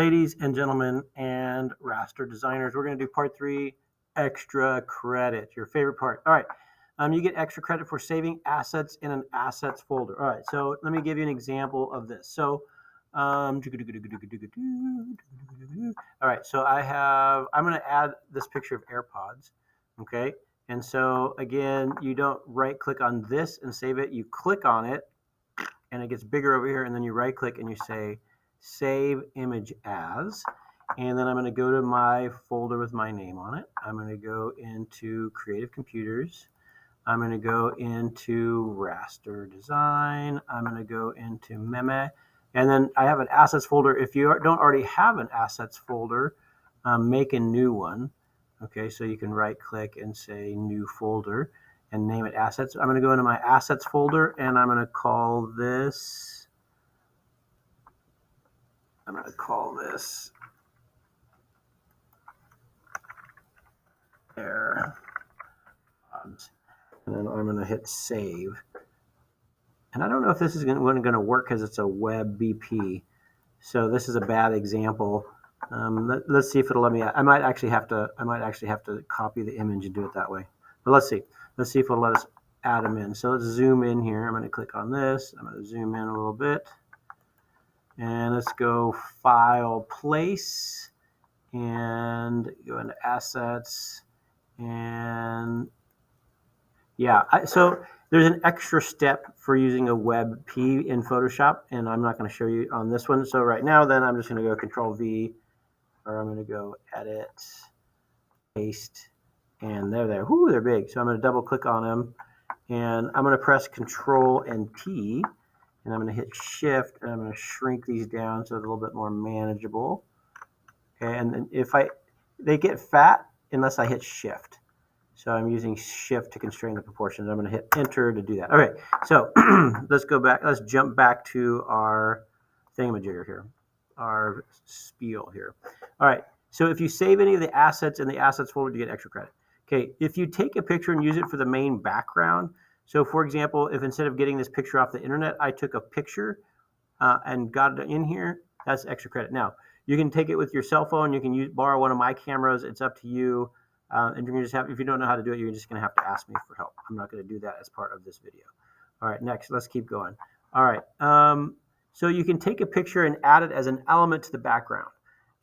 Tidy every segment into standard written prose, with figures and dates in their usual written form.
Ladies and gentlemen and raster designers, we're going to do part 3, extra credit, your favorite part. All right, you get extra credit for saving assets in an assets folder. All right, so let me give you an example of this. So, all right, so I'm going to add this picture of AirPods, okay? And so again, you don't right click on this and save it, you click on it and it gets bigger over here, and then you right click and you say save image as, and then I'm going to go to my folder with my name on it. I'm going to go into Creative Computers. I'm going to go into Raster Design. I'm going to go into Meme, and then I have an assets folder. If you don't already have an assets folder, make a new one. Okay, so you can right click and say new folder and name it assets. I'm going to go into my assets folder and I'm going to call this AirPods. And then I'm going to hit save. And I don't know if this is going to work because it's a web BP. So this is a bad example. Let's see if it'll let me. I might actually have to copy the image and do it that way. But let's see. Let's see if it'll let us add them in. So let's zoom in here. I'm going to click on this. I'm going to zoom in a little bit. And let's go File, Place, and go into Assets. And yeah, so there's an extra step for using a WebP in Photoshop, and I'm not going to show you on this one. So right now, then I'm just going to go Control V, or I'm going to go Edit, Paste, and there. Whoo, they're big. So I'm going to double click on them, and I'm going to press Control and T, and I'm going to hit Shift, and I'm going to shrink these down so it's a little bit more manageable. Okay, and then they get fat unless I hit Shift. So I'm using Shift to constrain the proportions. I'm going to hit Enter to do that. Okay, so let's go back. Let's jump back to our thingamajigger here, our spiel here. All right, so if you save any of the assets in the assets folder, you get extra credit. Okay, if you take a picture and use it for the main background, so for example, if instead of getting this picture off the internet, I took a picture and got it in here, that's extra credit. Now, you can take it with your cell phone. You can borrow one of my cameras. It's up to you. And you're just if you don't know how to do it, you're just going to have to ask me for help. I'm not going to do that as part of this video. All right, next, let's keep going. All right, so you can take a picture and add it as an element to the background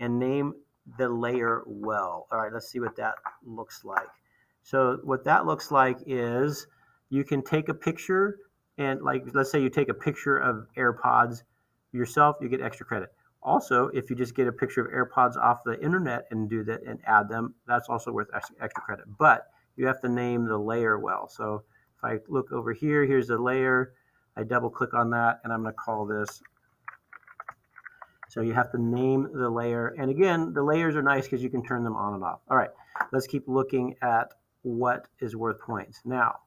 and name the layer well. All right, let's see what that looks like. So what that looks like is you can take a picture and let's say you take a picture of AirPods yourself, you get extra credit. Also, if you just get a picture of AirPods off the internet and do that and add them, that's also worth extra credit. But you have to name the layer well. So if I look over here, here's the layer. I double click on that and I'm going to call this. So you have to name the layer. And again, the layers are nice because you can turn them on and off. All right, let's keep looking at what is worth points. Now,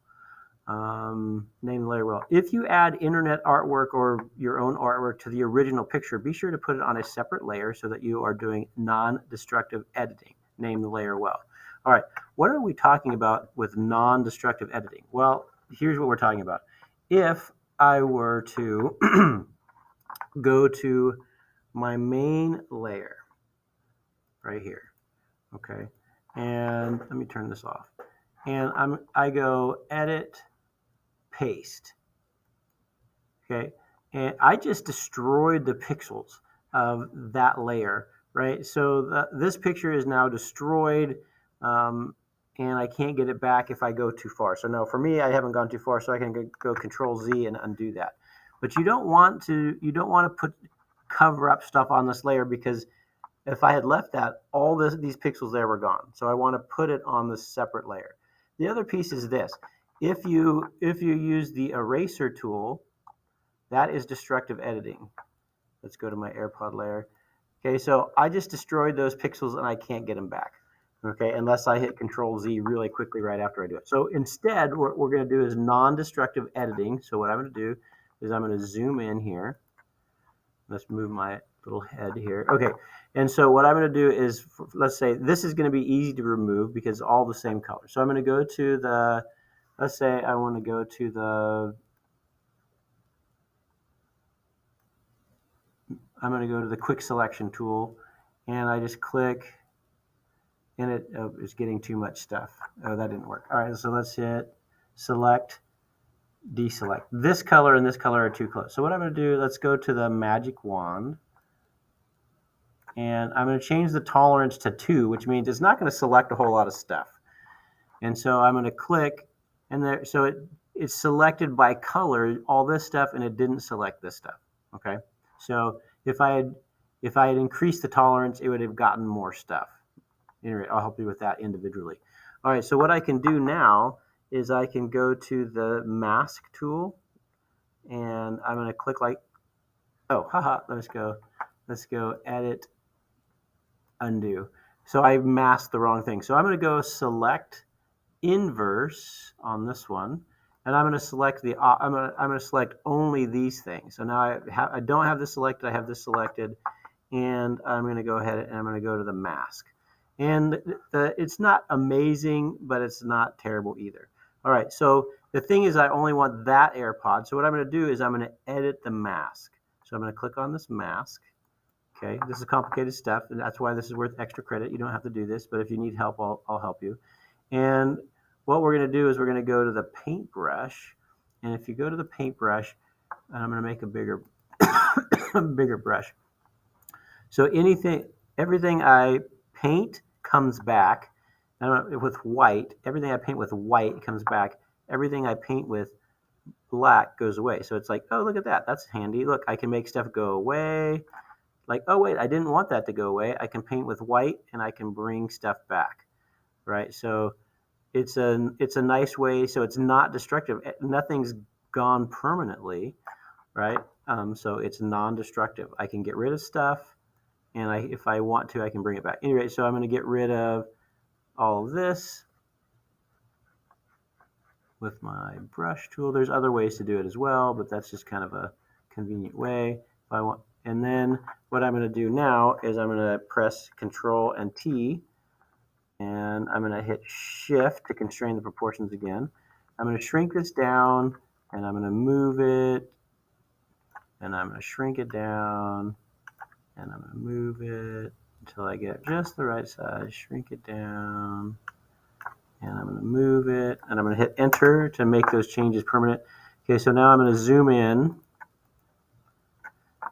name the layer well. If you add internet artwork or your own artwork to the original picture, be sure to put it on a separate layer so that you are doing non-destructive editing. Name the layer well. All right, what are we talking about with non-destructive editing? Well, here's what we're talking about. If I were to go to my main layer right here, okay, and let me turn this off, and I go Edit, Paste. Okay, and I just destroyed the pixels of that layer, right? So this picture is now destroyed, and I can't get it back if I go too far. So no, for me, I haven't gone too far, so I can go Control Z and undo that. But you don't want to cover up stuff on this layer, because if I had left that, all these pixels there were gone. So I want to put it on this separate layer. The other piece is this: if you use the eraser tool, that is destructive editing. Let's go to my AirPod layer. Okay, so I just destroyed those pixels and I can't get them back. Okay, unless I hit Control Z really quickly right after I do it. So instead, what we're going to do is non-destructive editing. So what I'm going to do is I'm going to zoom in here. Let's move my little head here. Okay, and so what I'm going to do is, let's say this is going to be easy to remove because it's all the same color. So I'm going to go to the, let's say I want to go to the, I'm going to go to the quick selection tool, and I just click, and it's getting too much stuff. Oh, that didn't work. All right, so let's hit select, deselect. This color and this color are too close. So what I'm going to do, let's go to the magic wand, and I'm going to change the tolerance to 2, which means it's not going to select a whole lot of stuff. And so I'm going to click, and there, so it's selected by color, all this stuff, and it didn't select this stuff. Okay, so if I had increased the tolerance, it would have gotten more stuff. Anyway, I'll help you with that individually. All right, so what I can do now is I can go to the mask tool, and I'm going to click like, oh, haha, let's go edit, undo. So I masked the wrong thing. So I'm going to go select inverse on this one, and I'm going to select I'm going to select only these things. So now I don't have this selected. I have this selected, and I'm going to go ahead and I'm going to go to the mask. And it's not amazing, but it's not terrible either. All right, so the thing is I only want that AirPod. So what I'm going to do is I'm going to edit the mask. So I'm going to click on this mask. Okay, this is complicated stuff, and that's why this is worth extra credit. You don't have to do this, but if you need help, I'll help you. And what we're going to do is we're going to go to the paintbrush. And if you go to the paintbrush, I'm going to make a bigger, bigger brush. So everything I paint comes back. With white, everything I paint with white comes back. Everything I paint with black goes away. So it's like, oh, look at that. That's handy. Look, I can make stuff go away. Like, oh, wait, I didn't want that to go away. I can paint with white, and I can bring stuff back, right? So it's a nice way. So it's not destructive. Nothing's gone permanently, right? So it's non-destructive. I can get rid of stuff, and if I want to, I can bring it back. Anyway, so I'm going to get rid of all of this with my brush tool. There's other ways to do it as well, but that's just kind of a convenient way. If I want, and then what I'm going to do now is I'm going to press Control and T, and I'm going to hit Shift to constrain the proportions again. I'm going to shrink this down, and I'm going to move it, and I'm going to shrink it down, and I'm going to move it until I get just the right size, shrink it down, and I'm going to move it, and I'm going to hit Enter to make those changes permanent. Okay, so now I'm going to zoom in.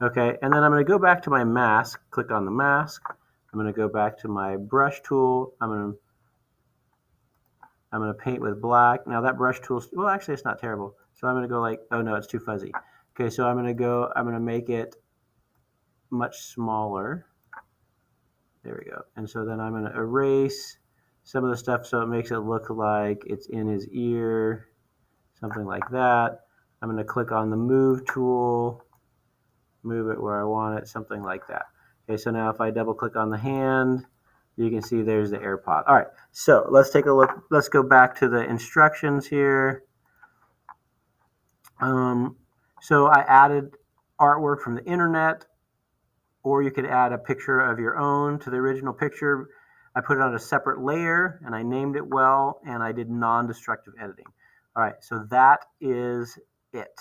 Okay, and then I'm going to go back to my mask, click on the mask. I'm going to go back to my brush tool. I'm going to paint with black. Now that brush tool, well, actually it's not terrible. So I'm going to go like, oh no, it's too fuzzy. Okay, so I'm going to make it much smaller. There we go. And so then I'm going to erase some of the stuff so it makes it look like it's in his ear, something like that. I'm going to click on the move tool, move it where I want it, something like that. Okay, so now if I double click on the hand, you can see there's the AirPod. All right, so let's take a look. Let's go back to the instructions here. So I added artwork from the internet, or you could add a picture of your own to the original picture. I put it on a separate layer, and I named it well, and I did non-destructive editing. All right, so that is it.